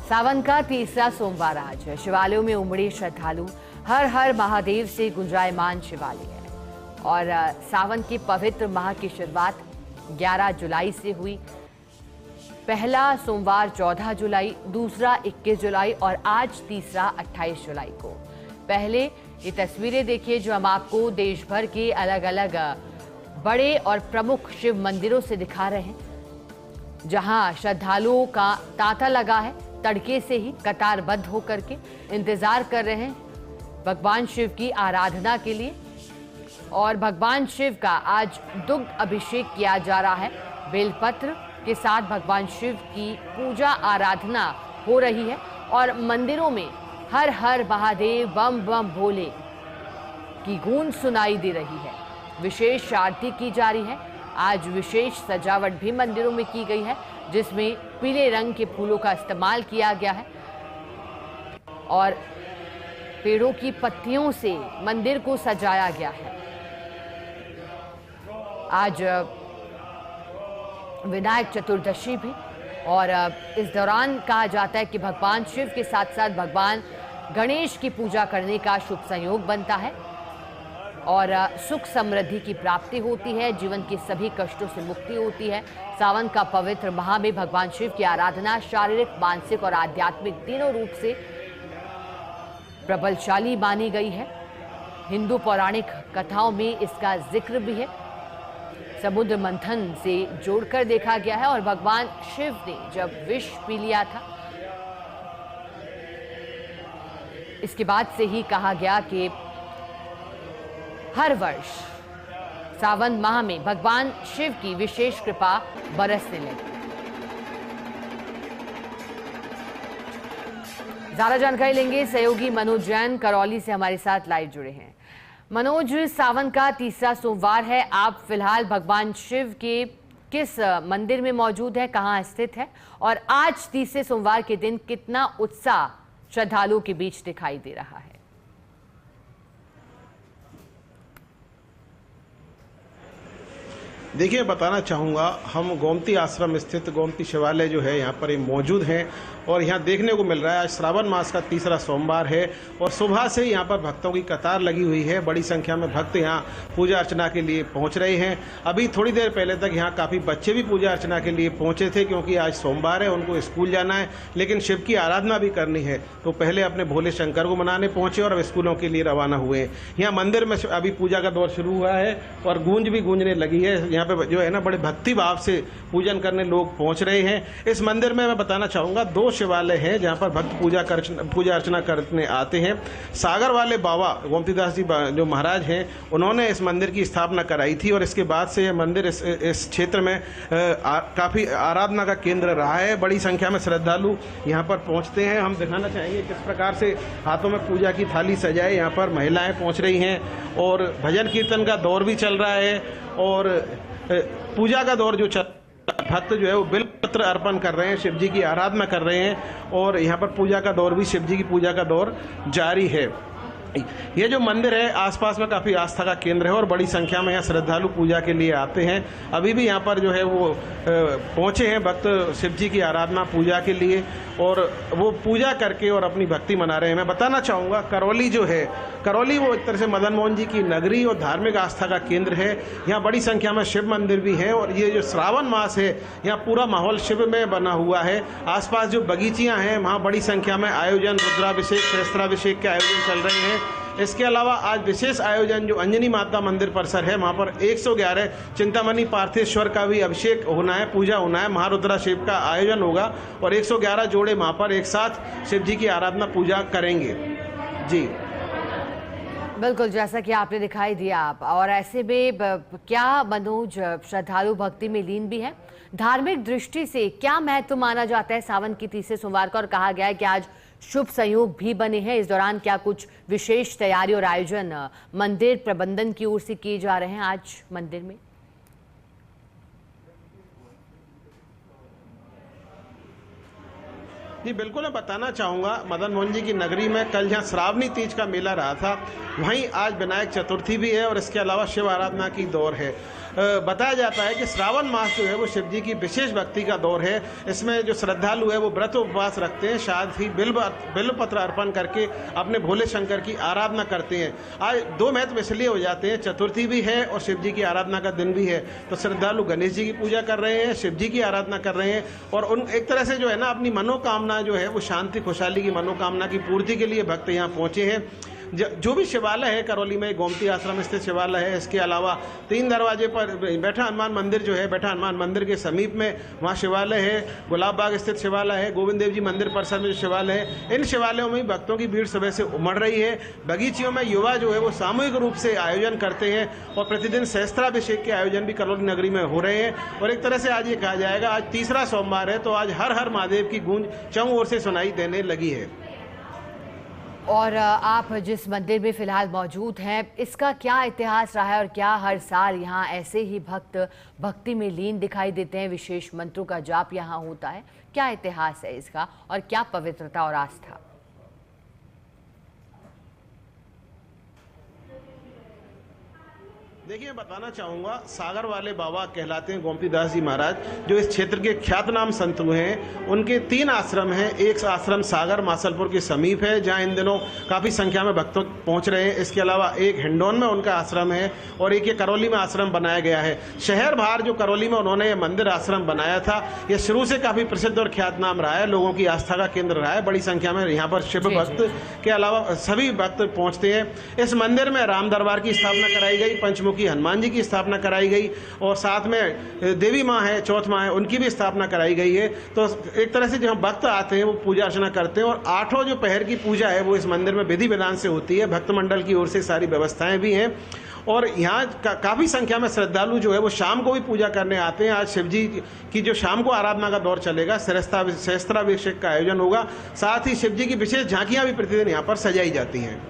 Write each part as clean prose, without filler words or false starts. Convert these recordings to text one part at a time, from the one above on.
सावन का तीसरा सोमवार आज है। शिवालयों में उमड़े श्रद्धालु, हर हर महादेव से गुंजायमान शिवालय है। और सावन के पवित्र माह की शुरुआत 11 जुलाई से हुई। पहला सोमवार 14 जुलाई, दूसरा 21 जुलाई और आज तीसरा 28 जुलाई को। पहले ये तस्वीरें देखिए जो हम आपको देश भर के अलग अलग बड़े और प्रमुख शिव मंदिरों से दिखा रहे हैं, जहां श्रद्धालुओं का तांता लगा है। तड़के से ही कतारबद्ध होकर के इंतजार कर रहे हैं भगवान शिव की आराधना के लिए। और भगवान शिव का आज दुग्ध अभिषेक किया जा रहा है। बेलपत्र के साथ भगवान शिव की पूजा आराधना हो रही है और मंदिरों में हर हर महादेव बम बम भोले की गूंज सुनाई दे रही है। विशेष आरती की जा रही है। आज विशेष सजावट भी मंदिरों में की गई है, जिसमें पीले रंग के फूलों का इस्तेमाल किया गया है और पेड़ों की पत्तियों से मंदिर को सजाया गया है। आज विनायक चतुर्दशी भी, और इस दौरान कहा जाता है कि भगवान शिव के साथ साथ भगवान गणेश की पूजा करने का शुभ संयोग बनता है और सुख समृद्धि की प्राप्ति होती है, जीवन के सभी कष्टों से मुक्ति होती है। सावन का पवित्र माह में भगवान शिव की आराधना शारीरिक, मानसिक और आध्यात्मिक तीनों रूप से प्रबलशाली मानी गई है। हिंदू पौराणिक कथाओं में इसका जिक्र भी है। समुद्र मंथन से जोड़कर देखा गया है और भगवान शिव ने जब विष पी लिया था, इसके बाद से ही कहा गया कि हर वर्ष सावन माह में भगवान शिव की विशेष कृपा बरसने लगी। ज्यादा जानकारी लेंगे सहयोगी मनोज जैन करौली से हमारे साथ लाइव जुड़े हैं। मनोज, सावन का तीसरा सोमवार है, आप फिलहाल भगवान शिव के किस मंदिर में मौजूद है, कहां स्थित है, और आज तीसरे सोमवार के दिन कितना उत्साह श्रद्धालुओं के बीच दिखाई दे रहा है? देखिए, बताना चाहूँगा, हम गोमती आश्रम स्थित गोमती शिवालय जो है यहाँ पर ही मौजूद हैं और यहाँ देखने को मिल रहा है आज श्रावण मास का तीसरा सोमवार है और सुबह से यहाँ पर भक्तों की कतार लगी हुई है। बड़ी संख्या में भक्त यहाँ पूजा अर्चना के लिए पहुँच रहे हैं। अभी थोड़ी देर पहले तक यहाँ काफ़ी बच्चे भी पूजा अर्चना के लिए पहुँचे थे, क्योंकि आज सोमवार है, उनको स्कूल जाना है, लेकिन शिव की आराधना भी करनी है, तो पहले अपने भोले शंकर को मनाने पहुँचे और अब स्कूलों के लिए रवाना हुए हैं। यहाँ मंदिर में अभी पूजा का दौर शुरू हुआ है और गूंज भी गूंजने लगी है। यहाँ पे जो है ना, बड़े भक्ति भाव से पूजन करने लोग पहुँच रहे हैं। इस मंदिर में मैं बताना चाहूँगा 2 शिवालय हैं जहाँ पर भक्त पूजा अर्चना करने आते हैं। सागर वाले बाबा गोमतीदास जी जो महाराज हैं, उन्होंने इस मंदिर की स्थापना कराई थी और इसके बाद से यह मंदिर इस क्षेत्र में काफ़ी आराधना का केंद्र रहा है। बड़ी संख्या में श्रद्धालु यहाँ पर पहुँचते हैं। हम दिखाना चाहेंगे किस प्रकार से हाथों में पूजा की थाली सजाए यहाँ पर महिलाएं पहुँच रही हैं और भजन कीर्तन का दौर भी चल रहा है और पूजा का दौर जो भक्त जो है वो बिल्वपत्र अर्पण कर रहे हैं, शिव जी की आराधना कर रहे हैं और यहाँ पर पूजा का दौर भी, शिव जी की पूजा का दौर जारी है। ये जो मंदिर है आसपास में काफ़ी आस्था का केंद्र है और बड़ी संख्या में यहाँ श्रद्धालु पूजा के लिए आते हैं। अभी भी यहाँ पर जो है वो पहुँचे हैं भक्त शिव जी की आराधना पूजा के लिए और वो पूजा करके और अपनी भक्ति मना रहे हैं। मैं बताना चाहूँगा, करौली जो है, करौली वो एक तरह से मदन मोहन जी की नगरी और धार्मिक आस्था का केंद्र है। यहाँ बड़ी संख्या में शिव मंदिर भी हैं और ये जो श्रावण मास है, यहाँ पूरा माहौल शिव में बना हुआ है। आसपास जो बगीचियाँ हैं वहाँ बड़ी संख्या में आयोजन, रुद्राभिषेक, सहस्त्राभिषेक के आयोजन चल रहे हैं। इसके अलावा आज विशेष आयोजन जो अंजनी माता मंदिर परिसर है, वहाँ पर 111 चिंतामणि पार्थेश्वर का भी अभिषेक होना है, पूजा होना है, महारुद्राभिषेक का आयोजन होगा और 111 जोड़े वहाँ पर एक साथ शिव जी की आराधना पूजा करेंगे। जी बिल्कुल, जैसा कि आपने दिखाई दिया आप, और ऐसे में क्या मनोज, श्रद्धालु भक्ति में लीन भी है। धार्मिक दृष्टि से क्या महत्व माना जाता है सावन की तीसरे सोमवार का, और कहा गया है कि आज शुभ संयोग भी बने हैं। इस दौरान क्या कुछ विशेष तैयारी और आयोजन मंदिर प्रबंधन की ओर से किए जा रहे हैं आज मंदिर में? जी बिल्कुल, मैं बताना चाहूँगा मदन मोहन जी की नगरी में कल जहाँ श्रावणी तीज का मेला रहा था, वहीं आज विनायक चतुर्थी भी है और इसके अलावा शिव आराधना की दौर है। बताया जाता है कि श्रावण मास जो है वो शिव जी की विशेष भक्ति का दौर है। इसमें जो श्रद्धालु है वो व्रत उपवास रखते हैं, साथ ही बिल्व पत्र अर्पण करके अपने भोले शंकर की आराधना करते हैं। आज दो महत्व इसलिए हो जाते हैं, चतुर्थी भी है और शिव जी की आराधना का दिन भी है। तो श्रद्धालु गणेश जी की पूजा कर रहे हैं, शिव जी की आराधना कर रहे हैं और उन एक तरह से जो है ना अपनी मनोकामना जो है वो शांति खुशहाली की मनोकामना की पूर्ति के लिए भक्त यहाँ पहुँचे हैं। जो भी शिवालय है करौली में, गोमती आश्रम स्थित शिवालय है, इसके अलावा 3 दरवाजे पर बैठा हनुमान मंदिर जो है, बैठा हनुमान मंदिर के समीप में वहाँ शिवालय है, गुलाब बाग स्थित शिवालय है, गोविंद देव जी मंदिर परिसर में जो शिवालय है, इन शिवालयों में भक्तों की भीड़ सुबह से उमड़ रही है। बगीचियों में युवा जो है वो सामूहिक रूप से आयोजन करते हैं और प्रतिदिन सहस्त्राभिषेक के आयोजन भी करौली नगरी में हो रहे हैं। और एक तरह से आज ये कहा जाएगा, आज तीसरा सोमवार है तो आज हर हर महादेव की गूंज चौं ओर से सुनाई देने लगी है। और आप जिस मंदिर में फिलहाल मौजूद हैं, इसका क्या इतिहास रहा है और क्या हर साल यहाँ ऐसे ही भक्त भक्ति में लीन दिखाई देते हैं, विशेष मंत्रों का जाप यहाँ होता है? क्या इतिहास है इसका और क्या पवित्रता और आस्था? देखिए, मैं बताना चाहूँगा, सागर वाले बाबा कहलाते हैं गोमती दास जी महाराज, जो इस क्षेत्र के ख्यातनाम संत हुए हैं। उनके 3 आश्रम हैं। एक आश्रम सागर मासलपुर के समीप है, जहाँ इन दिनों काफ़ी संख्या में भक्त पहुँच रहे हैं। इसके अलावा एक हिंडौन में उनका आश्रम है और एक ये करौली में आश्रम बनाया गया है। शहर बाहर जो करौली में उन्होंने ये मंदिर आश्रम बनाया था, ये शुरू से काफ़ी प्रसिद्ध और ख्यातनाम रहा है, लोगों की आस्था का केंद्र रहा है। बड़ी संख्या में यहाँ पर शिव भक्त के अलावा सभी भक्त पहुँचते हैं। इस मंदिर में राम दरबार की स्थापना कराई गई, पंचमुखी हनुमान जी की स्थापना कराई गई और साथ में देवी माँ है, चौथ माँ है, उनकी भी स्थापना कराई गई है। तो एक तरह से जहाँ भक्त आते हैं वो पूजा अर्चना करते हैं और 8 जो पहर की पूजा है वो इस मंदिर में विधि विधान से होती है। भक्त मंडल की ओर से सारी व्यवस्थाएं भी हैं और यहाँ काफ़ी संख्या में श्रद्धालु जो है वो शाम को भी पूजा करने आते हैं। आज शिव जी की जो शाम को आराधना का दौर चलेगा, सहस्त्राभिषेक का आयोजन होगा, साथ ही शिव जी की विशेष झांकियाँ भी प्रतिदिन यहाँ पर सजाई जाती हैं।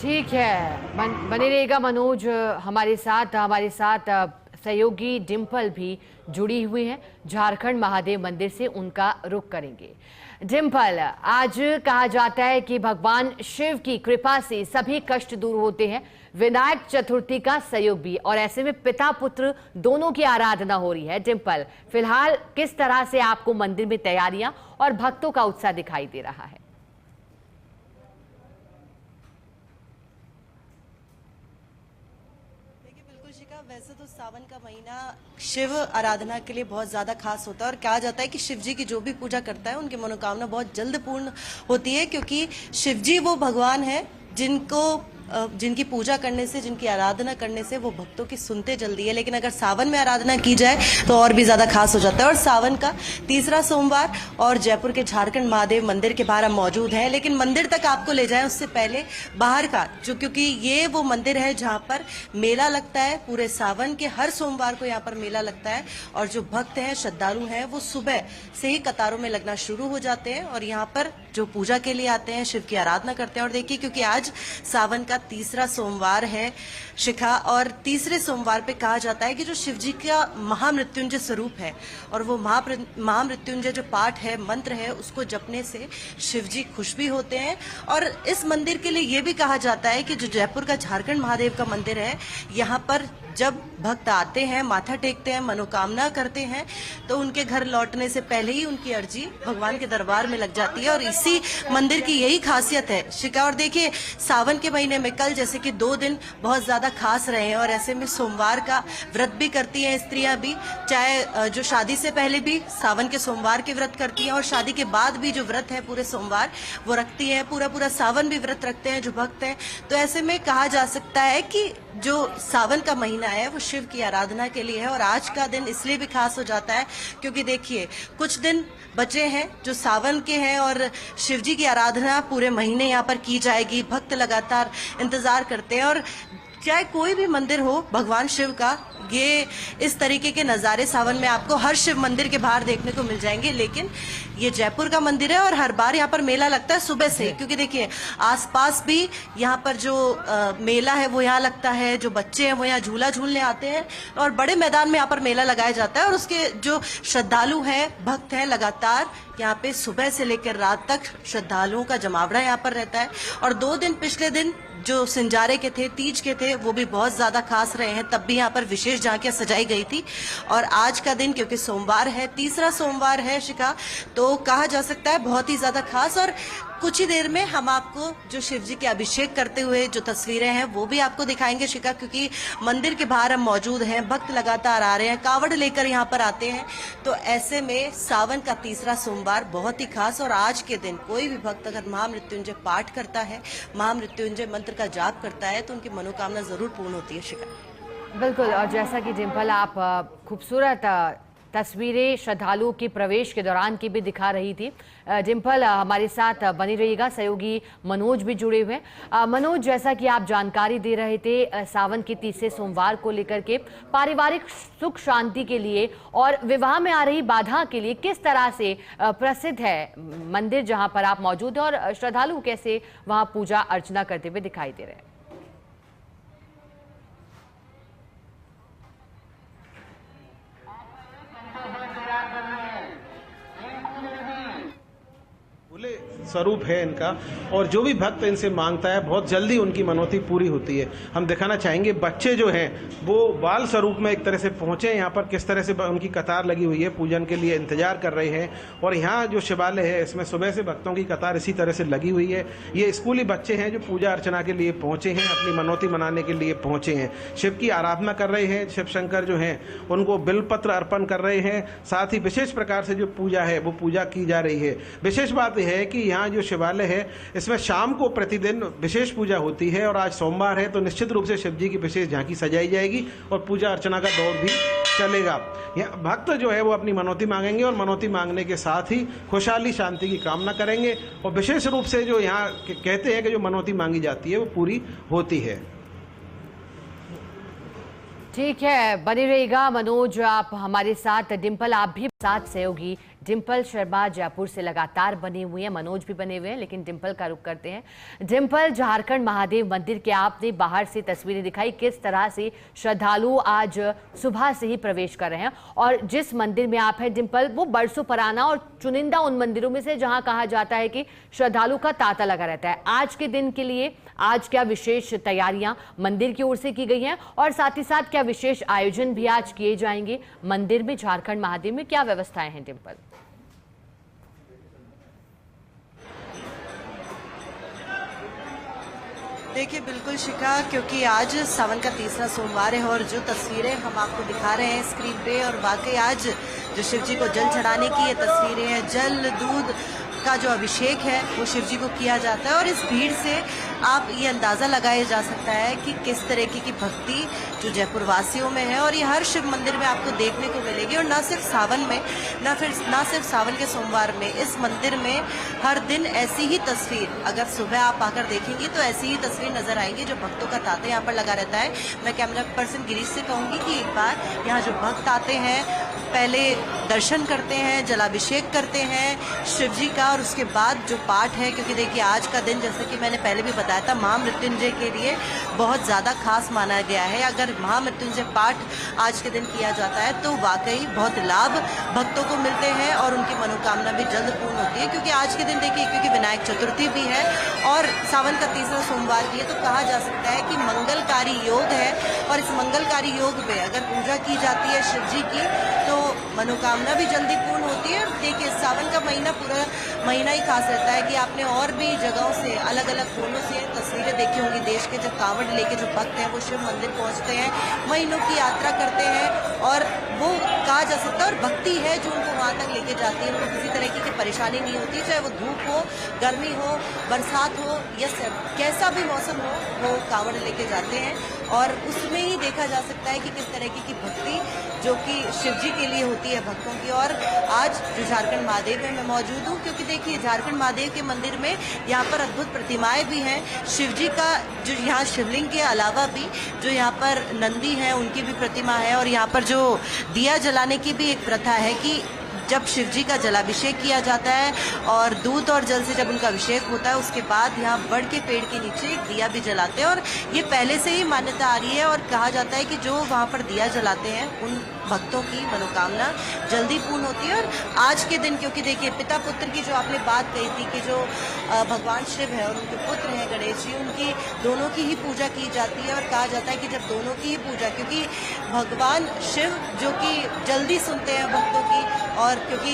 ठीक है, बने रहेगा मनोज हमारे साथ सहयोगी डिम्पल भी जुड़ी हुई हैं, झारखंड महादेव मंदिर से उनका रुख करेंगे। डिम्पल, आज कहा जाता है कि भगवान शिव की कृपा से सभी कष्ट दूर होते हैं, विनायक चतुर्थी का सहयोग भी, और ऐसे में पिता पुत्र दोनों की आराधना हो रही है। डिम्पल, फिलहाल किस तरह से आपको मंदिर में तैयारियां और भक्तों का उत्साह दिखाई दे रहा है? वैसे तो सावन का महीना शिव आराधना के लिए बहुत ज्यादा खास होता है और कहा जाता है कि शिव जी की जो भी पूजा करता है उनकी मनोकामना बहुत जल्द पूर्ण होती है, क्योंकि शिव जी वो भगवान है जिनकी पूजा करने से, जिनकी आराधना करने से वो भक्तों की सुनते जल्दी है। लेकिन अगर सावन में आराधना की जाए तो और भी ज्यादा खास हो जाता है। और सावन का तीसरा सोमवार और जयपुर के झारखंड महादेव मंदिर के बाहर हम मौजूद हैं, लेकिन मंदिर तक आपको ले जाएं उससे पहले बाहर का, क्योंकि ये वो मंदिर है जहाँ पर मेला लगता है। पूरे सावन के हर सोमवार को यहाँ पर मेला लगता है और जो भक्त हैं, श्रद्धालु हैं, वो सुबह से ही कतारों में लगना शुरू हो जाते हैं और यहाँ पर जो पूजा के लिए आते हैं, शिव की आराधना करते हैं। और देखिए, क्योंकि आज सावन का तीसरा सोमवार है शिखा, और तीसरे सोमवार पे कहा जाता है कि जो शिव जी का महामृत्युंजय स्वरूप है और वो महामृत्युंजय जो पाठ है, मंत्र है, उसको जपने से शिव जी खुश भी होते हैं। और इस मंदिर के लिए ये भी कहा जाता है कि जो जयपुर का झारखंड महादेव का मंदिर है, यहाँ पर जब भक्त आते हैं, माथा टेकते हैं, मनोकामना करते हैं, तो उनके घर लौटने से पहले ही उनकी अर्जी भगवान के दरबार में लग जाती है। और इसी मंदिर की यही खासियत है शिका। और देखिए, सावन के महीने में कल जैसे कि 2 दिन बहुत ज्यादा खास रहे हैं और ऐसे में सोमवार का व्रत भी करती हैं स्त्रियां भी, चाहे जो शादी से पहले भी सावन के सोमवार के व्रत करती हैं और शादी के बाद भी जो व्रत है पूरे सोमवार वो रखती हैं, पूरा सावन भी व्रत रखते हैं जो भक्त हैं। तो ऐसे में कहा जा सकता है कि जो सावन का महीना है वो शिव की आराधना के लिए है। और आज का दिन इसलिए भी खास हो जाता है क्योंकि देखिए, कुछ दिन बचे हैं जो सावन के हैं और शिव जी की आराधना पूरे महीने यहाँ पर की जाएगी। भक्त लगातार इंतजार करते हैं और चाहे कोई भी मंदिर हो भगवान शिव का, ये इस तरीके के नज़ारे सावन में आपको हर शिव मंदिर के बाहर देखने को मिल जाएंगे। लेकिन ये जयपुर का मंदिर है और हर बार यहाँ पर मेला लगता है सुबह से, क्योंकि देखिए आसपास भी यहाँ पर जो मेला है वो यहाँ लगता है, जो बच्चे हैं वो यहाँ झूला झूलने आते हैं और बड़े मैदान में यहाँ पर मेला लगाया जाता है। और उसके जो श्रद्धालु हैं, भक्त हैं, लगातार यहाँ पे सुबह से लेकर रात तक श्रद्धालुओं का जमावड़ा यहाँ पर रहता है। और 2 दिन पिछले दिन जो सिंजारे के थे, तीज के थे, वो भी बहुत ज्यादा खास रहे हैं। तब भी यहाँ पर विशेष झांकियां सजाई गई थी। और आज का दिन क्योंकि सोमवार है, तीसरा सोमवार है शिखा, तो कहा जा सकता है बहुत ही ज्यादा खास। और कुछ ही देर में हम आपको जो शिव जी के अभिषेक करते हुए जो तस्वीरें हैं वो भी आपको दिखाएंगे शिखा, क्योंकि मंदिर के बाहर हम मौजूद हैं, भक्त लगातार आ रहे हैं, कावड़ लेकर यहाँ पर आते हैं। तो ऐसे में सावन का तीसरा सोमवार बहुत ही खास। और आज के दिन कोई भी भक्त अगर महामृत्युंजय पाठ करता है, महामृत्युंजय मंत्र का जाप करता है, तो उनकी मनोकामना जरूर पूर्ण होती है शिखा। बिल्कुल। और जैसा कि डिम्पल आप खूबसूरत तस्वीरें श्रद्धालुओं के प्रवेश के दौरान की भी दिखा रही थी। डिम्पल हमारे साथ बनी रहिएगा, सहयोगी मनोज भी जुड़े हुए हैं। मनोज, जैसा कि आप जानकारी दे रहे थे सावन के तीसरे सोमवार को लेकर के पारिवारिक सुख शांति के लिए और विवाह में आ रही बाधा के लिए किस तरह से प्रसिद्ध है मंदिर जहां पर आप मौजूद हैं और श्रद्धालु कैसे वहां पूजा अर्चना करते हुए दिखाई दे रहे हैं? स्वरूप है इनका, और जो भी भक्त इनसे मांगता है बहुत जल्दी उनकी मनौती पूरी होती है। हम दिखाना चाहेंगे बच्चे जो हैं वो बाल स्वरूप में एक तरह से पहुंचे यहाँ पर, किस तरह से उनकी कतार लगी हुई है, पूजन के लिए इंतजार कर रहे हैं। और यहाँ जो शिवालय है इसमें सुबह से भक्तों की कतार इसी तरह से लगी हुई है। ये स्कूली बच्चे हैं जो पूजा अर्चना के लिए पहुंचे हैं, अपनी मनौती मनाने के लिए पहुंचे हैं, शिव की आराधना कर रहे हैं। शिव शंकर जो हैं उनको बिलपत्र अर्पण कर रहे हैं। साथ ही विशेष प्रकार से जो पूजा है वो पूजा की जा रही है। विशेष बात यह है कि यहाँ जो शिवालय है इसमें शाम को प्रतिदिन विशेष पूजा होती है, और आज सोमवार है तो निश्चित रूप से शिव जी की विशेष झांकी सजाई जाएगी और पूजा अर्चना का दौर भी चलेगा। यहाँ भक्त जो है वो अपनी मनौती मांगेंगे और मनौती मांगने के साथ ही खुशहाली शांति की कामना करेंगे। और विशेष रूप से जो यहाँ कहते हैं कि जो मनौती मांगी जाती है वो पूरी होती है। ठीक है, बने रहिएगा मनोज आप हमारे साथ। डिम्पल आप भी साथ, सहयोगी डिम्पल शर्मा जयपुर से लगातार बने हुए हैं, मनोज भी बने हुए हैं, लेकिन डिम्पल का रुख करते हैं। डिम्पल, झारखंड महादेव मंदिर के आपने बाहर से तस्वीरें दिखाई, किस तरह से श्रद्धालु आज सुबह से ही प्रवेश कर रहे हैं। और जिस मंदिर में आप हैं डिम्पल, वो बरसों पुराना और चुनिंदा उन मंदिरों में से जहां कहा जाता है कि श्रद्धालु का तांता लगा रहता है। आज के दिन के लिए आज क्या विशेष तैयारियां मंदिर की ओर से की गई हैं और साथ ही साथ क्या विशेष आयोजन भी आज किए जाएंगे मंदिर में, झारखंड महादेव में क्या व्यवस्थाएं हैं डिम्पल? देखिए बिल्कुल शिखा, क्योंकि आज सावन का तीसरा सोमवार है और जो तस्वीरें हम आपको दिखा रहे हैं स्क्रीन पे, और वाकई आज जो शिव जी को जल चढ़ाने की ये तस्वीरें हैं, जल दूध का जो अभिषेक है वो शिव जी को किया जाता है। और इस भीड़ से आप ये अंदाज़ा लगाया जा सकता है कि किस तरीके की भक्ति जो जयपुर वासियों में है, और ये हर शिव मंदिर में आपको देखने को मिलेगी। और ना सिर्फ सावन में, ना सिर्फ सावन के सोमवार में, इस मंदिर में हर दिन ऐसी ही तस्वीर, अगर सुबह आप आकर देखेंगे तो ऐसी ही तस्वीर नजर आएंगी जो भक्तों का तांता यहाँ पर लगा रहता है। मैं कैमरा पर्सन गिरीश से कहूँगी कि एक बार यहाँ जो भक्त आते हैं पहले दर्शन करते हैं, जलाभिषेक करते हैं शिव जी का, और उसके बाद जो पाठ है, क्योंकि देखिए आज का दिन जैसे कि मैंने पहले भी बताया था महामृत्युंजय के लिए बहुत ज़्यादा खास माना गया है। अगर महामृत्युंजय पाठ आज के दिन किया जाता है तो वाकई बहुत लाभ भक्तों को मिलते हैं और उनकी मनोकामना भी जल्द पूर्ण होती है। क्योंकि आज के दिन देखिए, क्योंकि विनायक चतुर्थी भी है और सावन का तीसरा सोमवार भी है, तो कहा जा सकता है कि मंगलकारी योग है। और इस मंगलकारी योग में अगर पूजा की जाती है शिव जी की तो मनोकामना भी जल्दी पूर्ण होती है। देखिए सावन का महीना पूरा महीना ही खास रहता है कि आपने और भी जगहों से, अलग अलग कोनों से तस्वीरें देखी होंगी देश के, जब कांवड़ लेके जो भक्त हैं वो शिव मंदिर पहुंचते हैं, महीनों की यात्रा करते हैं, और वो कहा जा सकता है और भक्ति है जो उनको वहाँ तक लेके जाती है। उनको किसी तरह की परेशानी नहीं होती, चाहे वो धूप हो, गर्मी हो, बरसात हो या कैसा भी मौसम हो, वो कांवड़ लेके जाते हैं। और उसमें ही देखा जा सकता है कि किस तरह की भक्ति जो कि शिव जी के लिए होती है भक्तों की। और आज आज जो झारखंड महादेव है मैं मौजूद हूँ, क्योंकि देखिए झारखंड महादेव के मंदिर में यहाँ पर अद्भुत प्रतिमाएं भी हैं। शिव जी का जो यहाँ शिवलिंग के अलावा भी जो यहाँ पर नंदी है उनकी भी प्रतिमा है, और यहाँ पर जो दिया जलाने की भी एक प्रथा है कि जब शिव जी का जलाभिषेक किया जाता है और दूध और जल से जब उनका अभिषेक होता है उसके बाद यहाँ बड़ के पेड़ के नीचे एक दिया भी जलाते हैं, और ये पहले से ही मान्यता आ रही है। और कहा जाता है कि जो वहाँ पर दिया जलाते हैं उन भक्तों की मनोकामना जल्दी पूर्ण होती है। और आज के दिन, क्योंकि देखिए पिता पुत्र की जो आपने बात कही थी कि जो भगवान शिव है और उनके पुत्र हैं गणेश जी, उनकी दोनों की ही पूजा की जाती है। और कहा जाता है कि जब दोनों की ही पूजा, क्योंकि भगवान शिव जो कि जल्दी सुनते हैं भक्तों की, और क्योंकि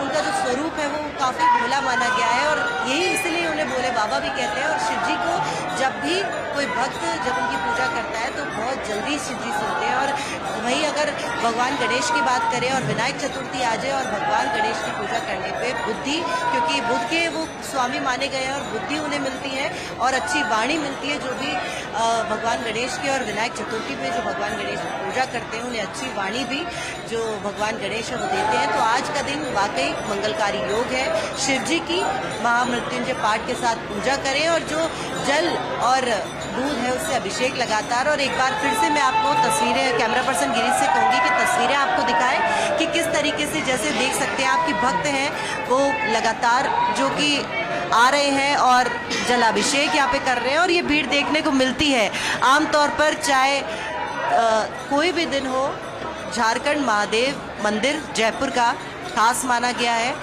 उनका जो स्वरूप है वो काफ़ी भोला माना गया है, और यही इसलिए उन्हें भोले बाबा भी कहते हैं। और शिव जी को जब भी कोई भक्त जब उनकी पूजा करता है तो बहुत जल्दी शिव जी सुनते हैं। और वहीं अगर भगवान गणेश की बात करें और विनायक चतुर्थी आ जाए और भगवान गणेश की पूजा करने पे बुद्धि, क्योंकि बुद्ध के वो स्वामी माने गए हैं और बुद्धि उन्हें मिलती है और अच्छी वाणी मिलती है। जो भी भगवान गणेश की और विनायक चतुर्थी पे जो भगवान गणेश की पूजा करते हैं उन्हें अच्छी वाणी भी जो भगवान गणेश है वो देते हैं। तो आज का दिन वाकई मंगलकारी योग है। शिव जी की महामृत्युंजय पाठ के साथ पूजा करें और जो जल और दूध है उससे अभिषेक लगातार। और एक बार फिर से मैं आपको तस्वीरें कैमरा पर्सन गिरीश से कहूंगी कि तस्वीरें आपको दिखाएं कि किस तरीके से, जैसे देख सकते हैं आपकी भक्त हैं वो लगातार जो कि आ रहे हैं और जलाभिषेक यहाँ पे कर रहे हैं। और ये भीड़ देखने को मिलती है आमतौर पर, चाहे कोई भी दिन हो। झारखंड महादेव मंदिर जयपुर का खास माना गया है,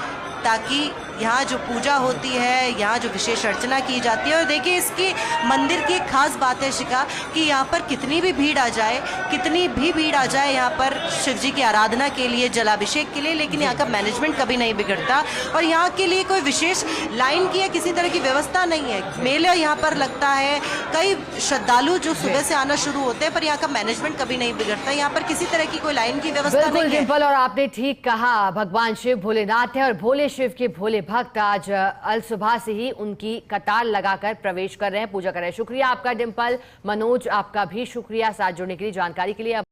ताकि यहाँ जो पूजा होती है, यहाँ जो विशेष अर्चना की जाती है। और देखिए इसकी मंदिर की एक खास बात है शिखा, कि यहाँ पर कितनी भी भीड़ आ जाए, कितनी भी भीड़ आ जाए यहाँ पर शिव जी की आराधना के लिए, जलाभिषेक के लिए, लेकिन यहाँ का मैनेजमेंट कभी नहीं बिगड़ता। और यहाँ के लिए कोई विशेष लाइन की या किसी तरह की व्यवस्था नहीं है। मेला यहाँ पर लगता है, कई श्रद्धालु जो सुबह से आना शुरू होते हैं, पर यहाँ का मैनेजमेंट कभी नहीं बिगड़ता। यहाँ पर किसी तरह की कोई लाइन की व्यवस्था नहीं है। डिंपल, और आपने ठीक कहा, भगवान शिव भोलेनाथ है और भोले शिव के भोले भक्त आज अल सुबह से ही उनकी कतार लगाकर प्रवेश कर रहे हैं, पूजा कर रहे हैं। शुक्रिया आपका डिंपल। मनोज, आपका भी शुक्रिया साथ जुड़ने के लिए, जानकारी के लिए।